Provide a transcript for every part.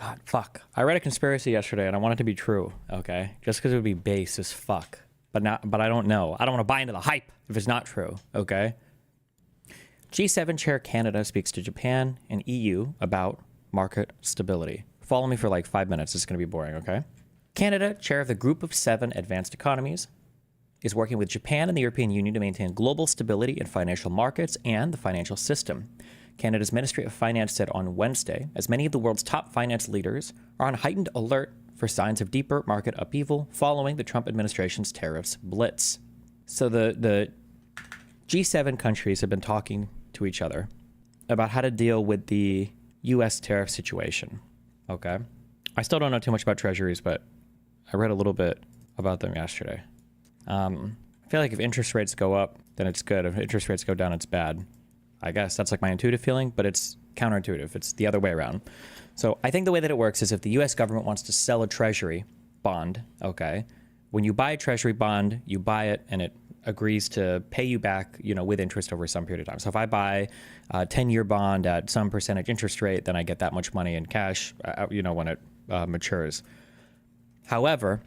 God, fuck. I read a conspiracy yesterday and I want it to be true, okay? Just because it would be base as fuck. But I don't know. I don't want to buy into the hype if it's not true, okay? G7 chair Canada speaks to Japan and EU about market stability. Follow me for like 5 minutes. It's going to be boring, okay? Canada, chair of the Group of 7 advanced economies, is working with Japan and the European Union to maintain global stability in financial markets and the financial system. Canada's Ministry of Finance said on Wednesday, as many of the world's top finance leaders are on heightened alert for signs of deeper market upheaval following the Trump administration's tariffs blitz. So the G7 countries have been talking to each other about how to deal with the U.S. tariff situation, okay? I still don't know too much about treasuries, but I read a little bit about them yesterday. I feel like if interest rates go up, then it's good. If interest rates go down, it's bad. I guess that's like my intuitive feeling, but it's counterintuitive. It's the other way around. So I think the way that it works is if the U.S. government wants to sell a treasury bond, okay, when you buy a treasury bond, you buy it and it agrees to pay you back, you know, with interest over some period of time. So if I buy a 10-year bond at some percentage interest rate, then I get that much money in cash, you know, when it matures. However,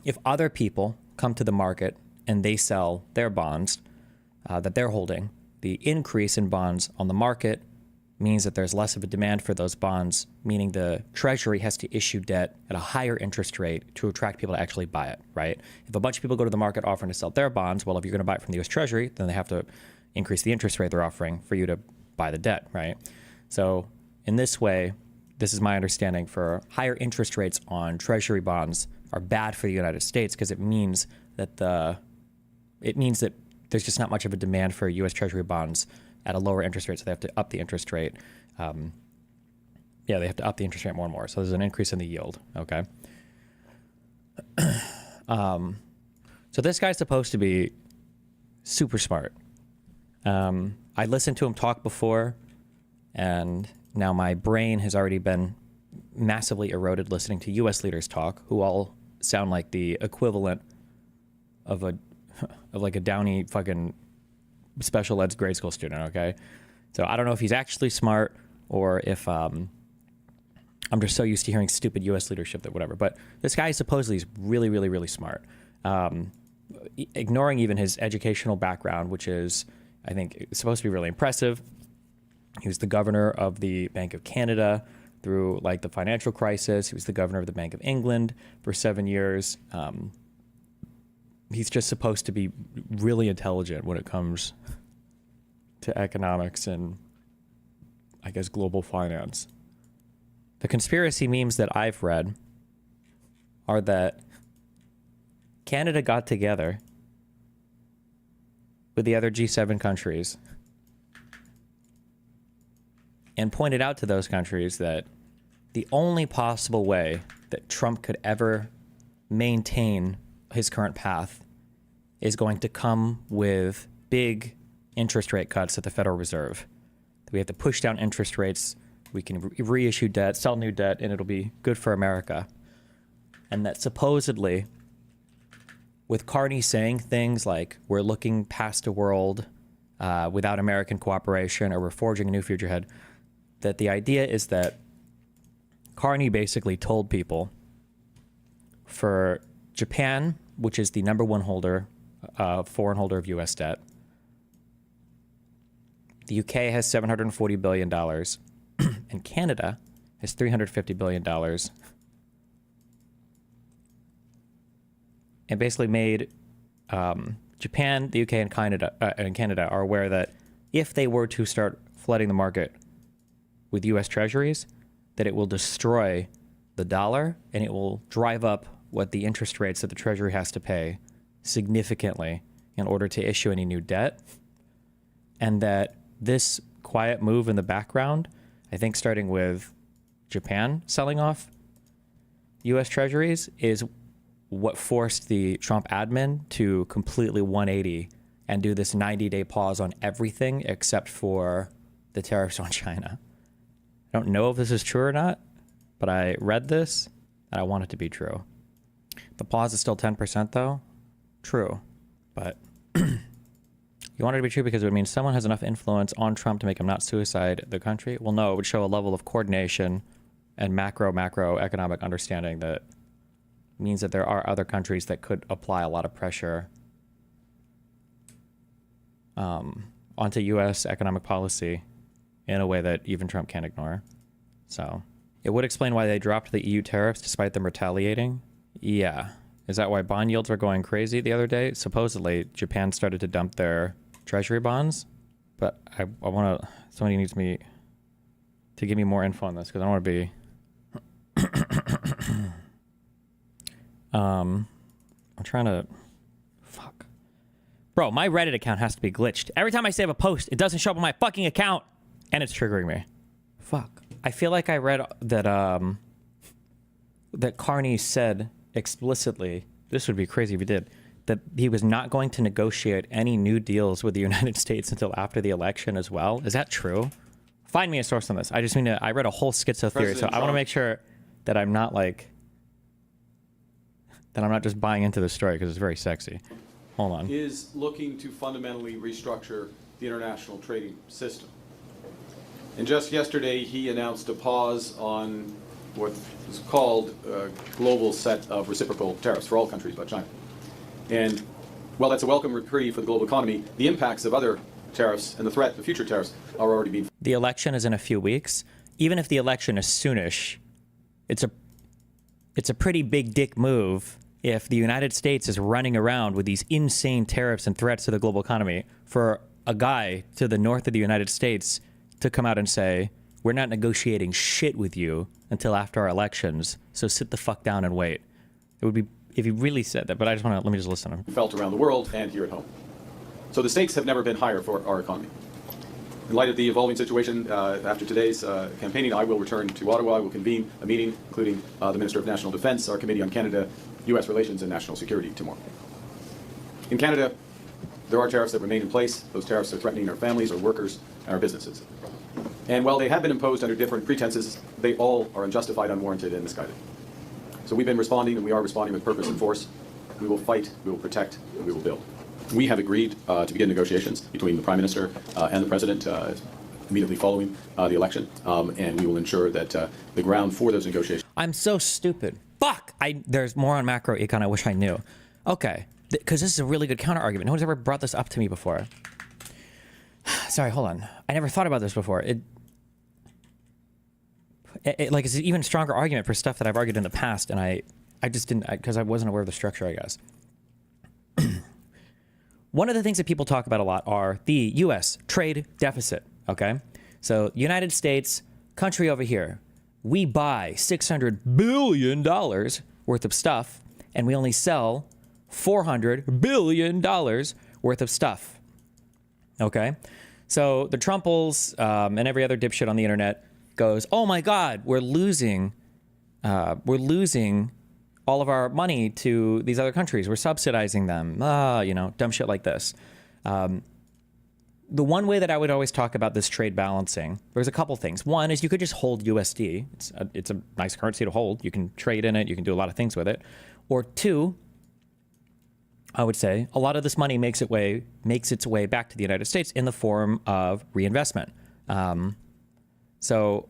if other people come to the market and they sell their bonds that they're holding, the increase in bonds on the market means that there's less of a demand for those bonds, meaning the Treasury has to issue debt at a higher interest rate to attract people to actually buy it, right? If a bunch of people go to the market offering to sell their bonds, well, if you're going to buy it from the U.S. Treasury, then they have to increase the interest rate they're offering for you to buy the debt, right? So in this way, this is my understanding, for higher interest rates on Treasury bonds are bad for the United States because it means that there's just not much of a demand for U.S. Treasury bonds at a lower interest rate, so they have to up the interest rate. They have to up the interest rate more and more. So there's an increase in the yield, okay? So this guy's supposed to be super smart. I listened to him talk before, and now my brain has already been massively eroded listening to U.S. leaders talk, who all sound like the equivalent of like a Downey fucking special ed grade school student, okay? So I don't know if he's actually smart or if I'm just so used to hearing stupid U.S. leadership that whatever. But this guy supposedly is really, really, really smart. Ignoring even his educational background, which is, I think, supposed to be really impressive. He was the governor of the Bank of Canada through like the financial crisis. He was the governor of the Bank of England for 7 years. He's just supposed to be really intelligent when it comes to economics and, I guess, global finance. The conspiracy memes that I've read are that Canada got together with the other G7 countries and pointed out to those countries that the only possible way that Trump could ever maintain his current path is going to come with big interest rate cuts at the Federal Reserve. We have to push down interest rates. We can reissue debt, sell new debt, and it'll be good for America. And that supposedly, with Carney saying things like, we're looking past a world without American cooperation, or we're forging a new future ahead, that the idea is that Carney basically told people for Japan, which is the number one foreign holder of U.S. debt, the UK has $740 billion, and Canada has $350 billion, and basically made Japan, the UK, and Canada are aware that if they were to start flooding the market with U.S. treasuries, that it will destroy the dollar and it will drive up what the interest rates that the Treasury has to pay significantly in order to issue any new debt. And that this quiet move in the background, I think starting with Japan selling off U.S. treasuries, is what forced the Trump admin to completely 180 and do this 90-day pause on everything except for the tariffs on China. I don't know if this is true or not, but I read this and I want it to be true. The pause is still 10% though. True. But you want it to be true because it would mean someone has enough influence on Trump to make him not suicide the country? Well, no, it would show a level of coordination and macroeconomic understanding that means that there are other countries that could apply a lot of pressure onto U.S. economic policy in a way that even Trump can't ignore. So it would explain why they dropped the EU tariffs despite them retaliating. Yeah. Is that why bond yields were going crazy the other day? Supposedly, Japan started to dump their treasury bonds. But I want to... Somebody needs me to give me more info on this because I don't want to be... I'm trying to... Fuck. Bro, my Reddit account has to be glitched. Every time I save a post, it doesn't show up on my fucking account. And it's triggering me. Fuck. I feel like I read that, that Carney said explicitly, this would be crazy if he did, that he was not going to negotiate any new deals with the United States until after the election as well. Is that true? Find me a source on this. I just mean to, I read a whole schizo theory, so I want to make sure that I'm not like, that I'm not just buying into the story because it's very sexy. Hold on. Is looking to fundamentally restructure the international trading system. And just yesterday, he announced a pause on what is called a global set of reciprocal tariffs for all countries but China. And while that's a welcome reprieve for the global economy, the impacts of other tariffs and the threat of future tariffs are already being... The election is in a few weeks. Even if the election is soonish, it's a pretty big dick move if the United States is running around with these insane tariffs and threats to the global economy for a guy to the north of the United States to come out and say, we're not negotiating shit with you until after our elections, so sit the fuck down and wait. It would be, if he really said that, but I just want to, let me just listen to him. Felt around the world and here at home. So the stakes have never been higher for our economy. In light of the evolving situation, after today's campaigning, I will return to Ottawa. I will convene a meeting, including the Minister of National Defence, our Committee on Canada, U.S. Relations and National Security tomorrow. In Canada, there are tariffs that remain in place. Those tariffs are threatening our families, our workers, and our businesses. And while they have been imposed under different pretenses, they all are unjustified, unwarranted, and misguided. So we've been responding, and we are responding with purpose and force. We will fight, we will protect, and we will build. We have agreed to begin negotiations between the Prime Minister and the President immediately following the election, and we will ensure that the ground for those negotiations... I'm so stupid. Fuck! There's more on macro econ I wish I knew. Okay, because this is a really good counter argument. No one's ever brought this up to me before. Sorry, hold on. I never thought about this before. Like, it's an even stronger argument for stuff that I've argued in the past, and I just didn't, because I wasn't aware of the structure, I guess. One of the things that people talk about a lot are the U.S. trade deficit, okay? So, United States, country over here, we buy $600 billion worth of stuff, and we only sell $400 billion worth of stuff, okay? So, the Trumples and every other dipshit on the internet goes, oh my God, we're losing all of our money to these other countries. We're subsidizing them. You know, dumb shit like this. The one way that I would always talk about this trade balancing, there's a couple things. One is you could just hold USD. It's a nice currency to hold. You can trade in it. You can do a lot of things with it. Or two, I would say a lot of this money makes its way back to the United States in the form of reinvestment. So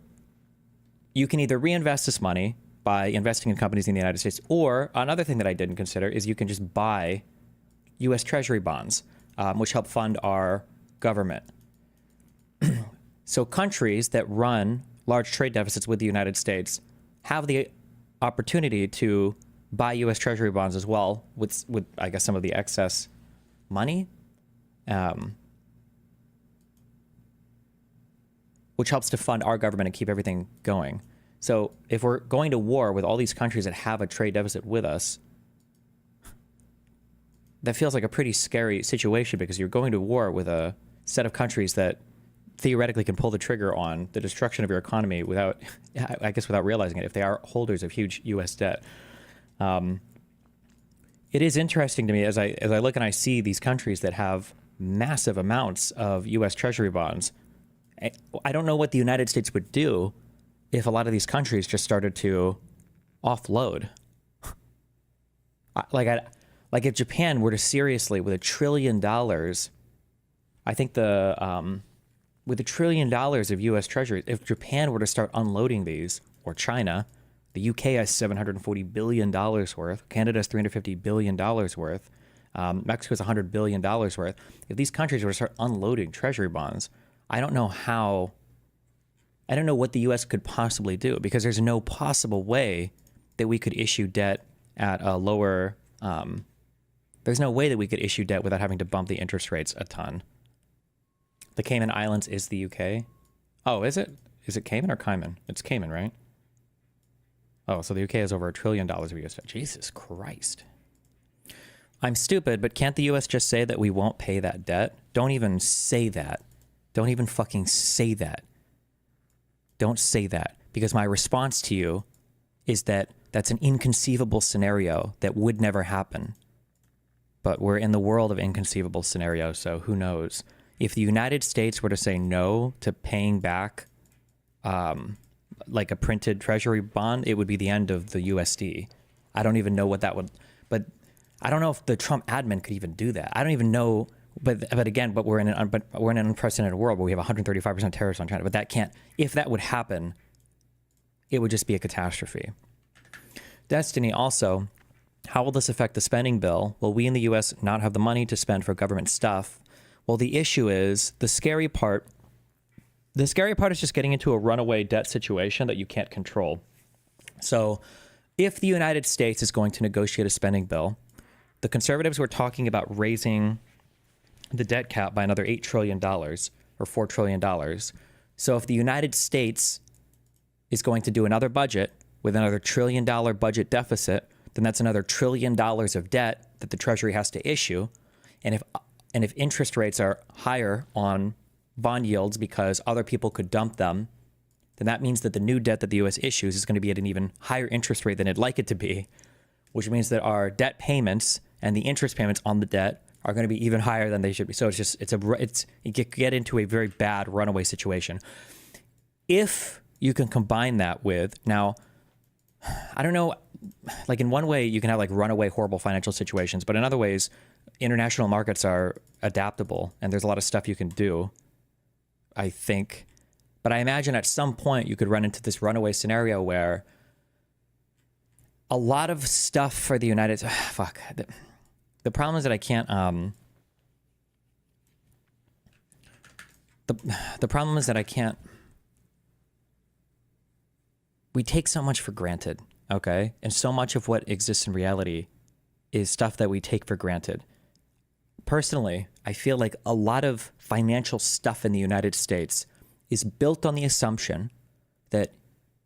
you can either reinvest this money by investing in companies in the United States, or another thing that I didn't consider is you can just buy U.S. Treasury bonds, which help fund our government. So countries that run large trade deficits with the United States have the opportunity to buy U.S. Treasury bonds as well with I guess, some of the excess money. Which helps to fund our government and keep everything going. So if we're going to war with all these countries that have a trade deficit with us, that feels like a pretty scary situation because you're going to war with a set of countries that theoretically can pull the trigger on the destruction of your economy without, I guess, without realizing it, if they are holders of huge U.S. debt. It is interesting to me as I look and I see these countries that have massive amounts of U.S. Treasury bonds. I don't know what the United States would do if a lot of these countries just started to offload. Like if Japan were to seriously, with $1 trillion, I think with $1 trillion of U.S. Treasuries, if Japan were to start unloading these, or China. The UK has $740 billion worth. Canada has $350 billion worth. Mexico has $100 billion worth. If these countries were to start unloading treasury bonds, I don't know what the U.S. could possibly do, because there's no possible way that we could issue debt at a lower, there's no way that we could issue debt without having to bump the interest rates a ton. The Cayman Islands is the UK. Oh, is it? Is it Cayman or Cayman? It's Cayman, right? Oh, so the UK has over $1 trillion of US debt. Jesus Christ. I'm stupid, but can't the US just say that we won't pay that debt? Don't even say that. Don't even fucking say that. Don't say that. Because my response to you is that that's an inconceivable scenario that would never happen. But we're in the world of inconceivable scenarios, so who knows? If the United States were to say no to paying back like a printed treasury bond, it would be the end of the USD. I don't even know what that would, but I don't know if the Trump admin could even do that. I don't even know, but we're in an unprecedented world where we have 135% tariffs on China. But that can't. If that would happen, it would just be a catastrophe. Destiny also, how will this affect the spending bill? Will we in the U.S. not have the money to spend for government stuff? Well, the issue is the scary part. The scary part is just getting into a runaway debt situation that you can't control. So if the United States is going to negotiate a spending bill, the conservatives were talking about raising the debt cap by another $8 trillion or $4 trillion. So if the United States is going to do another budget with another $1 trillion budget deficit, then that's another $1 trillion of debt that the Treasury has to issue. And if interest rates are higher on bond yields because other people could dump them, then that means that the new debt that the U.S. issues is going to be at an even higher interest rate than it'd like it to be, which means that our debt payments and the interest payments on the debt are going to be even higher than they should be. So you get into a very bad runaway situation. If you can combine that with, now, I don't know, like in one way you can have like runaway horrible financial situations, but in other ways, international markets are adaptable and there's a lot of stuff you can do, I think. But I imagine at some point you could run into this runaway scenario where a lot of stuff for the United States, the problem is that I can't, the problem is that I can't, we take so much for granted, okay? And so much of what exists in reality is stuff that we take for granted. Personally, I feel like a lot of financial stuff in the United States is built on the assumption that,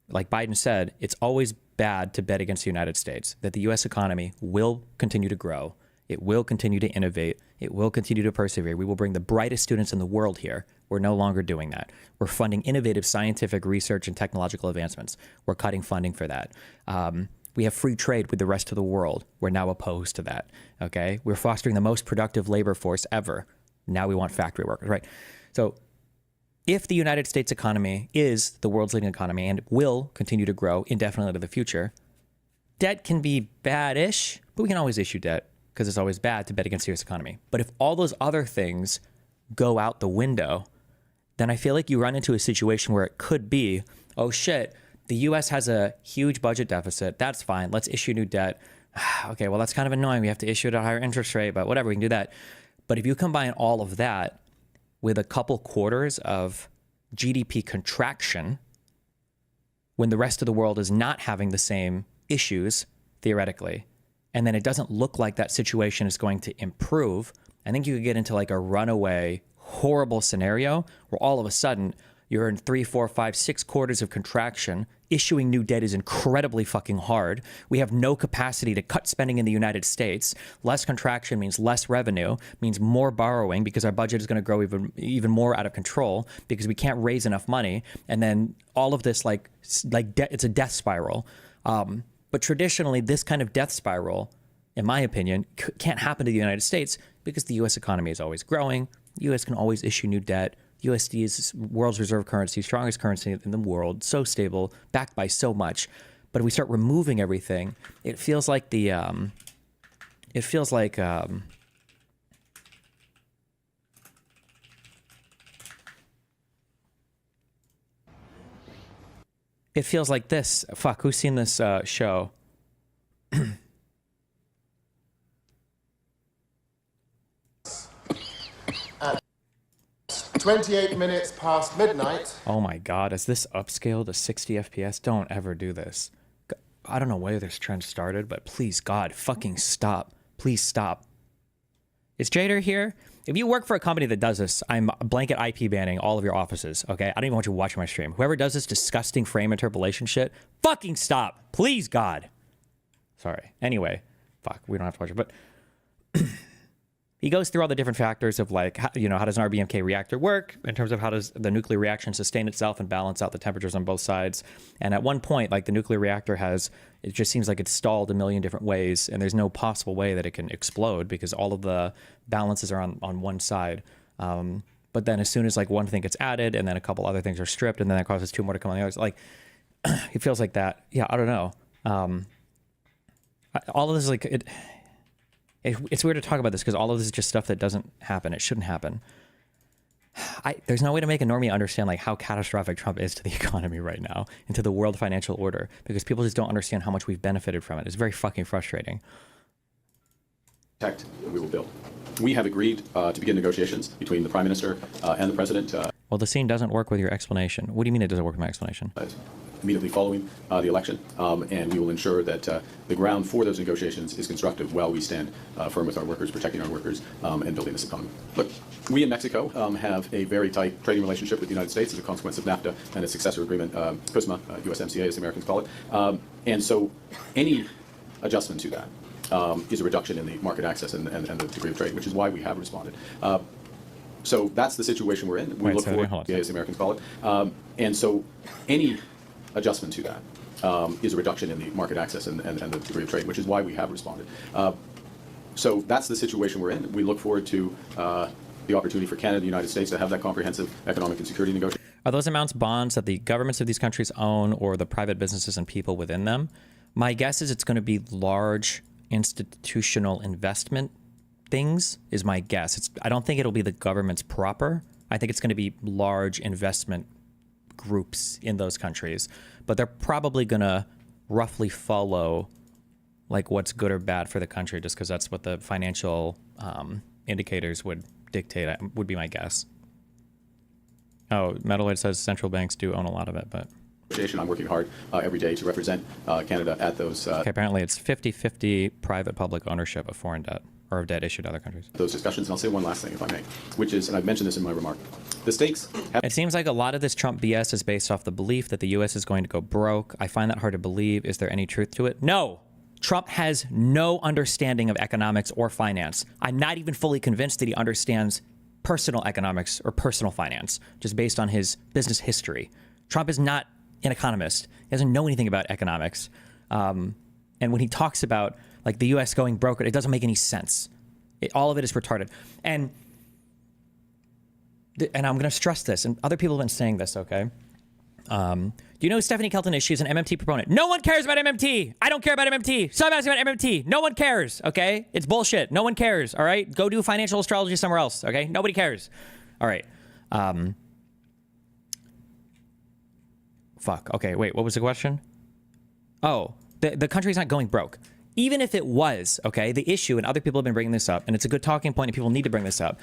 like Biden said, it's always bad to bet against the United States, that the U.S. economy will continue to grow. It will continue to innovate. It will continue to persevere. We will bring the brightest students in the world here. We're no longer doing that. We're funding innovative scientific research and technological advancements. We're cutting funding for that. We have free trade with the rest of the world. We're now opposed to that. Okay? We're fostering the most productive labor force ever. Now we want factory workers, right? So if the United States economy is the world's leading economy and will continue to grow indefinitely into the future, debt can be bad-ish, but we can always issue debt because it's always bad to bet against the U.S. economy. But if all those other things go out the window, then I feel like you run into a situation where it could be, oh shit, the U.S. has a huge budget deficit. That's fine. Let's issue new debt. Okay, well, that's kind of annoying. We have to issue it at a higher interest rate, but whatever, we can do that. But if you combine all of that with a couple quarters of GDP contraction, when the rest of the world is not having the same issues, theoretically, and then it doesn't look like that situation is going to improve, I think you could get into like a runaway, horrible scenario where all of a sudden you're in 3, 4, 5, 6 quarters of contraction. Issuing new debt is incredibly fucking hard. We have no capacity to cut spending in the United States. Less contraction means less revenue, means more borrowing because our budget is going to grow even more out of control because we can't raise enough money. And then all of this it's a death spiral. But traditionally, this kind of death spiral, in my opinion, can't happen to the United States because the U.S. economy is always growing. The U.S. can always issue new debt. USD is world's reserve currency, strongest currency in the world, so stable, backed by so much. But if we start removing everything, it feels like it feels like this. Fuck, who's seen this show? 28 minutes past midnight. Oh my God, is this upscale to 60 FPS? Don't ever do this. I don't know where this trend started, but please, God, fucking stop. Please stop. Is Jader here? If you work for a company that does this, I'm blanket IP banning all of your offices, okay? I don't even want you watching my stream. Whoever does this disgusting frame interpolation shit, fucking stop. Please, God. Sorry. Anyway, fuck, we don't have to watch it, but... He goes through all the different factors of like, how, you know, how does an RBMK reactor work in terms of how does the nuclear reaction sustain itself and balance out the temperatures on both sides. And at one point, like the nuclear reactor it just seems like it's stalled a million different ways and there's no possible way that it can explode because all of the balances are on one side. But then as soon as like one thing gets added and then a couple other things are stripped and then that causes two more to come on the other, like it feels like that. Yeah, I don't know. All of this is like, it's weird to talk about this because all of this is just stuff that doesn't happen. It shouldn't happen. There's no way to make a normie understand like how catastrophic Trump is to the economy right now and to the world financial order because people just don't understand how much we've benefited from it. It's very fucking frustrating. We will build. We have agreed to begin negotiations between the Prime Minister and the President. Well, the scene doesn't work with your explanation. What do you mean it doesn't work with my explanation? Immediately following the election, and we will ensure that the ground for those negotiations is constructive while we stand firm with our workers, protecting our workers, and building this economy. Look, we in Mexico have a very tight trading relationship with the United States as a consequence of NAFTA and its successor agreement, CUSMA, USMCA, as the Americans call it. And so any adjustment to that is a reduction in the market access and the degree of trade, which is why we have responded. So that's the situation we're in. We look forward, as the Americans call it. And so any adjustment to that is a reduction in the market access and the degree of trade, which is why we have responded. So that's the situation we're in. We look forward to the opportunity for Canada and the United States to have that comprehensive economic and security negotiation. Are those amounts bonds that the governments of these countries own or the private businesses and people within them? My guess is it's going to be large institutional investment things is my guess. I don't think it'll be the governments proper. I think it's going to be large investment groups in those countries, but they're probably going to roughly follow like what's good or bad for the country just because that's what the financial indicators would dictate, would be my guess. Oh, Metalhead says central banks do own a lot of it, but... I'm working hard every day to represent Canada at those... Okay, apparently it's 50-50 private-public ownership of foreign debt or of debt issued to other countries. Those discussions, and I'll say one last thing, if I may, which is, and I've mentioned this in my remark, the stakes... It seems like a lot of this Trump BS is based off the belief that the U.S. is going to go broke. I find that hard to believe. Is there any truth to it? No! Trump has no understanding of economics or finance. I'm not even fully convinced that he understands personal economics or personal finance, just based on his business history. Trump is not an economist. He doesn't know anything about economics. And when he talks about like the U.S. going broke, it doesn't make any sense. All of it is retarded. And I'm going to stress this, and other people have been saying this, okay? Do you know who Stephanie Kelton is? She's an MMT proponent. No one cares about MMT. I don't care about MMT. Stop asking about MMT. No one cares, okay? It's bullshit. No one cares, all right? Go do financial astrology somewhere else, okay? Nobody cares. All right. Fuck. Okay, wait, what was the question? Oh, the country's not going broke. Even if it was, okay, the issue, and other people have been bringing this up, and it's a good talking point and people need to bring this up.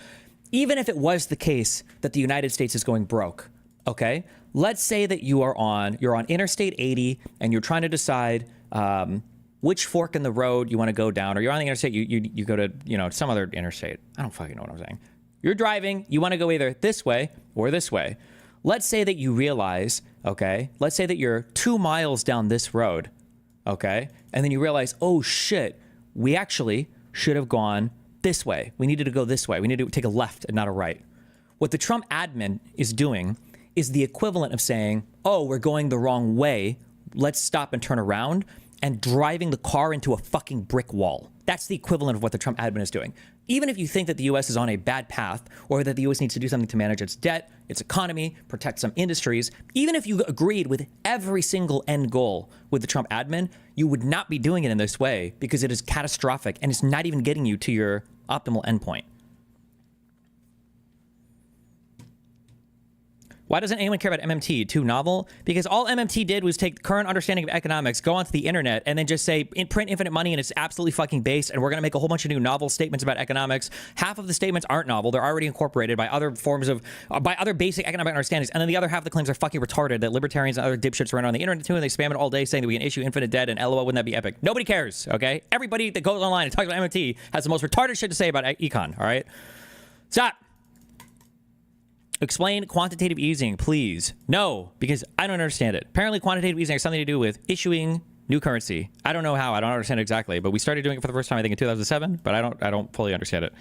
Even if it was the case that the United States is going broke, okay, let's say that you're on Interstate 80 and you're trying to decide which fork in the road you want to go down, or you're on the interstate, you go to, you know, some other interstate. I don't fucking know what I'm saying. You're driving, you want to go either this way or this way. Let's say that you realize, okay, let's say that you're 2 miles down this road, okay, and then you realize, oh shit, we actually should have gone this way. We needed to go this way. We need to take a left and not a right. What the Trump admin is doing is the equivalent of saying, oh, we're going the wrong way. Let's stop and turn around, and driving the car into a fucking brick wall. That's the equivalent of what the Trump admin is doing. Even if you think that the U.S. is on a bad path, or that the U.S. needs to do something to manage its debt, its economy, protect some industries, even if you agreed with every single end goal with the Trump admin, you would not be doing it in this way because it is catastrophic and it's not even getting you to your optimal endpoint. Why doesn't anyone care about MMT? Too novel? Because all MMT did was take current understanding of economics, go onto the internet, and then just say, print infinite money, and it's absolutely fucking based, and we're going to make a whole bunch of new novel statements about economics. Half of the statements aren't novel. They're already incorporated by other forms of, by other basic economic understandings. And then the other half of the claims are fucking retarded that libertarians and other dipshits run on the internet too, and they spam it all day saying that we can issue infinite debt, and LOL, wouldn't that be epic? Nobody cares, okay? Everybody that goes online and talks about MMT has the most retarded shit to say about econ, all right? Stop. Explain quantitative easing, please. No, because I don't understand it. Apparently, quantitative easing has something to do with issuing new currency. I don't know how. I don't understand it exactly. But we started doing it for the first time, I think, in 2007. But I don't fully understand it.